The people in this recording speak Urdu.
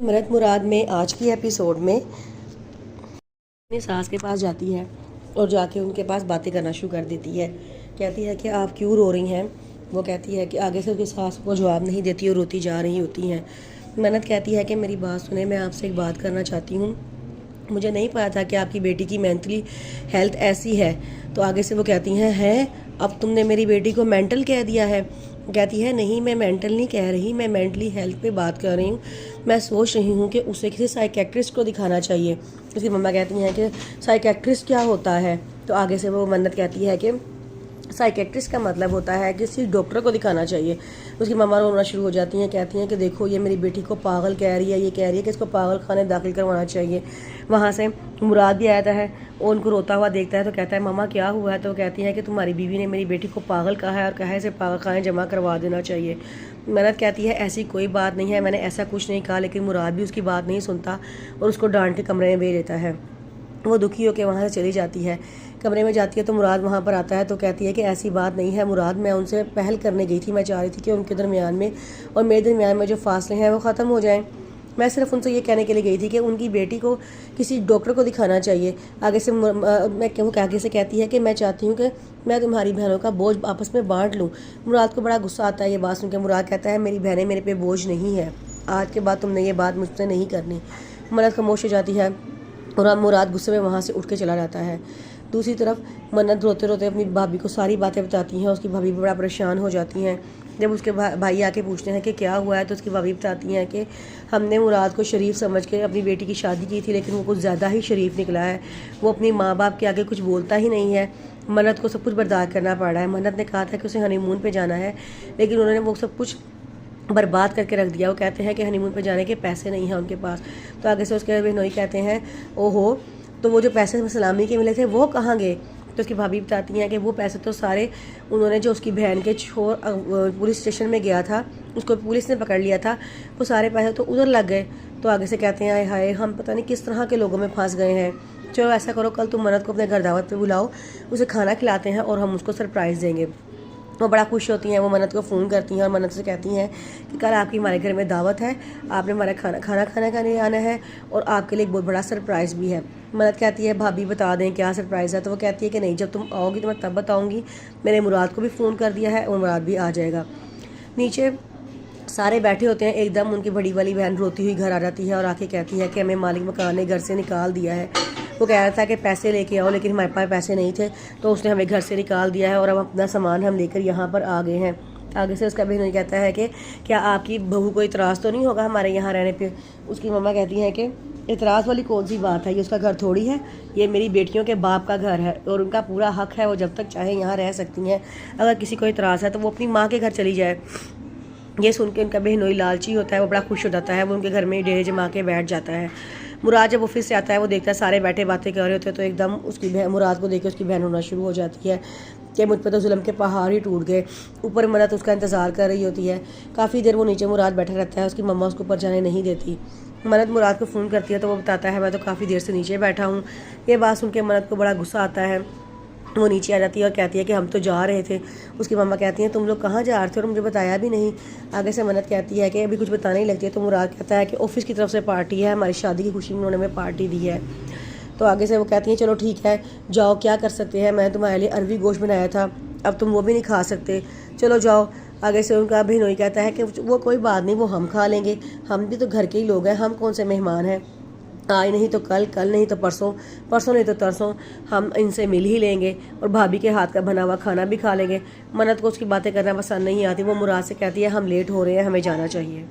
مرت مراد میں آج کی ایپیسوڈ میں اپنی ساس کے پاس جاتی ہے اور جا کے ان کے پاس باتیں کرنا شروع کر دیتی ہے. کہتی ہے کہ آپ کیوں رو رہی ہیں. وہ کہتی ہے کہ آگے سے اس کی ساس کو جواب نہیں دیتی اور روتی جا رہی ہوتی ہیں. منت کہتی ہے کہ میری بات سنیں، میں آپ سے ایک بات کرنا چاہتی ہوں. مجھے نہیں پتا تھا کہ آپ کی بیٹی کی مینٹلی ہیلتھ ایسی ہے. تو آگے سے وہ کہتی ہیں اب تم نے میری بیٹی کو مینٹل کہہ دیا ہے. کہتی ہے نہیں، میں مینٹل نہیں کہہ رہی، میں مینٹلی ہیلتھ پہ بات کر رہی ہوں. میں سوچ رہی ہوں کہ اسے کسی سائیکیٹرسٹ کو دکھانا چاہیے. اس کی مما کہتی ہیں کہ سائیکیٹرسٹ کیا ہوتا ہے. تو آگے سے وہ منت کہتی ہے کہ سائیکیٹرسٹ کا مطلب ہوتا ہے کہ کسی ڈاکٹر کو دکھانا چاہیے. اس کی مما رونا شروع ہو جاتی ہیں، کہتی ہیں کہ دیکھو یہ میری بیٹی کو پاگل کہہ رہی ہے، یہ کہہ رہی ہے کہ اس کو پاگل خانے داخل کروانا چاہیے. وہاں سے مراد بھی آتا ہے اور ان کو روتا ہوا دیکھتا ہے تو کہتا ہے مما کیا ہوا ہے. تو کہتی ہے کہ تمہاری بیوی نے میری بیٹی کو پاگل کہا ہے اور کہا ہے اسے پاگل خانے جمع کروا دینا چاہیے. منت کہتی ہے ایسی کوئی بات نہیں ہے، میں نے ایسا کچھ نہیں کہا. لیکن مراد بھی اس کی بات نہیں سنتا اور اس کو ڈانٹ کے کمرے میں بھیج دیتا ہے. وہ دکھی ہو کے وہاں سے چلی جاتی ہے. کمرے میں جاتی ہے تو مراد وہاں پر آتا ہے تو کہتی ہے کہ ایسی بات نہیں ہے مراد، میں ان سے پہل کرنے گئی تھی. میں چاہ رہی تھی کہ ان کے درمیان میں اور میرے درمیان میں جو فاصلے ہیں وہ ختم ہو جائیں. میں صرف ان سے یہ کہنے کے لیے گئی تھی کہ ان کی بیٹی کو کسی ڈاکٹر کو دکھانا چاہیے. آگے سے وہ آگے سے کہتی ہے کہ میں چاہتی ہوں کہ میں تمہاری بہنوں کا بوجھ آپس میں بانٹ لوں. مراد کو بڑا غصہ آتا ہے یہ بات سن کے. مراد کہتا ہے میری بہنیں میرے پہ بوجھ نہیں ہے، آج کے بعد تم نے یہ بات مجھ سے نہیں کرنی. منت خاموش ہو جاتی ہے اور مراد غصے میں وہاں سے اٹھ کے چلا جاتا ہے. دوسری طرف منت روتے روتے اپنی بھابھی کو ساری باتیں بتاتی ہیں. اس کی بھابھی بھی بڑا پریشان ہو جاتی ہیں. جب اس کے بھائی آ کے پوچھتے ہیں کہ کیا ہوا ہے تو اس کی بھابھی بتاتی ہیں کہ ہم نے مراد کو شریف سمجھ کے اپنی بیٹی کی شادی کی تھی، لیکن وہ کچھ زیادہ ہی شریف نکلا ہے. وہ اپنی ماں باپ کے آگے کچھ بولتا ہی نہیں ہے. منت کو سب کچھ برداشت کرنا پڑ رہا ہے. منت نے کہا تھا کہ اسے ہنی مون پہ جانا ہے، لیکن انہوں نے وہ سب کچھ برباد کر کے رکھ دیا. وہ کہتے ہیں کہ ہنی مون پہ جانے کے پیسے نہیں ہیں ان کے پاس. تو آگے سے اس کے بہنوئی کہتے ہیں اوہو، تو وہ جو پیسے سلامی کے ملے تھے وہ کہاں گئے. تو اس کی بھابھی بتاتی ہیں کہ وہ پیسے تو سارے انہوں نے جو اس کی بہن کے چھوڑ پولیس اسٹیشن میں گیا تھا، اس کو پولیس نے پکڑ لیا تھا، وہ سارے پیسے تو ادھر لگ گئے. تو آگے سے کہتے ہیں ہائے ہم پتہ نہیں کس طرح کے لوگوں میں پھنس گئے ہیں. چلو ایسا کرو کل تم منت کو اپنے گھر دعوت پہ بلاؤ، اسے کھانا کھلاتے ہیں اور ہم اس کو سرپرائز دیں گے. وہ بڑا خوش ہوتی ہیں. وہ منت کو فون کرتی ہیں اور منت سے کہتی ہیں کہ کل آپ کی ہمارے گھر میں دعوت ہے، آپ نے ہمارا کھانا کھانے آنا ہے اور آپ کے لیے ایک بہت بڑا سرپرائز بھی ہے. منت کہتی ہے بھابھی بتا دیں کیا سرپرائز ہے. تو وہ کہتی ہے کہ نہیں، جب تم آؤ گی تو میں تب بتاؤں گی. میں نے مراد کو بھی فون کر دیا ہے اور مراد بھی آ جائے گا. نیچے سارے بیٹھے ہوتے ہیں. ایک دم ان کی بڑی والی بہن روتی ہوئی گھر آ جاتی ہے اور آ کے کہتی ہے کہ ہمیں مالک مکان نے گھر سے نکال دیا ہے. وہ کہہ رہا تھا کہ پیسے لے کے آؤ، لیکن ہمارے پاس پیسے نہیں تھے تو اس نے ہمیں گھر سے نکال دیا ہے اور اب اپنا سامان ہم لے کر یہاں پر آ گئے ہیں. آگے سے اس کا بہن کہتا ہے کہ کیا آپ کی بہو کو اعتراض تو نہیں ہوگا ہمارے یہاں رہنے پہ. اس کی مما کہتی ہیں کہ اعتراض والی کون سی بات ہے، یہ اس کا گھر تھوڑی ہے، یہ میری بیٹیوں کے باپ کا گھر ہے اور ان کا پورا حق ہے، وہ جب تک چاہیں یہاں رہ سکتی ہیں. اگر کسی کو اعتراض ہے تو وہ اپنی ماں کے گھر چلی جائے. یہ سن کے ان کا بہنوئی لالچی ہوتا ہے، وہ بڑا خوش ہو جاتا ہے. وہ ان کے گھر میں ڈیرے جما کے بیٹھ جاتا ہے. مراد جب آفس سے آتا ہے وہ دیکھتا ہے سارے بیٹھے باتیں کر رہے ہوتے ہیں تو ایک دم اس کی مراد کو دیکھ کے اس کی بہن ہونا شروع ہو جاتی ہے کہ مجھ پہ تو ظلم کے پہاڑ ہی ٹوٹ گئے. اوپر منت اس کا انتظار کر رہی ہوتی ہے. کافی دیر وہ نیچے مراد بیٹھا رہتا ہے. اس کی مما اس کو اوپر جانے نہیں دیتی. منت مراد کو فون کرتی ہے تو وہ بتاتا ہے میں تو کافی دیر سے نیچے بیٹھا ہوں. یہ بات سن کے منت کو بڑا غصہ آتا ہے. وہ نیچے آ جاتی ہے اور کہتی ہے کہ ہم تو جا رہے تھے. اس کی مما کہتی ہیں تم لوگ کہاں جا رہے تھے اور مجھے بتایا بھی نہیں. آگے سے منت کہتی ہے کہ ابھی کچھ بتانے ہی لگتی ہے. تو مراد کہتا ہے کہ آفس کی طرف سے پارٹی ہے، ہماری شادی کی خوشی میں انہوں نے ہمیں پارٹی دی ہے. تو آگے سے وہ کہتی ہیں چلو ٹھیک ہے جاؤ، کیا کر سکتے ہیں، میں نے تمہارے لیے اروی گوشت بنایا تھا، اب تم وہ بھی نہیں کھا سکتے، چلو جاؤ. آگے سے ان کا بہنوئی کہتا ہے کہ وہ کوئی بات نہیں، وہ ہم کھا لیں گے، ہم بھی تو گھر کے ہی لوگ ہیں، ہم کون سے مہمان ہیں. آج نہیں تو کل، کل نہیں تو پرسوں، پرسوں نہیں تو ترسوں ہم ان سے مل ہی لیں گے اور بھابھی کے ہاتھ کا بنا ہوا کھانا بھی کھا لیں گے. منت کو اس کی باتیں کرنا پسند نہیں آتی. وہ مراد سے کہتی ہے ہم لیٹ ہو رہے ہیں، ہمیں جانا چاہیے.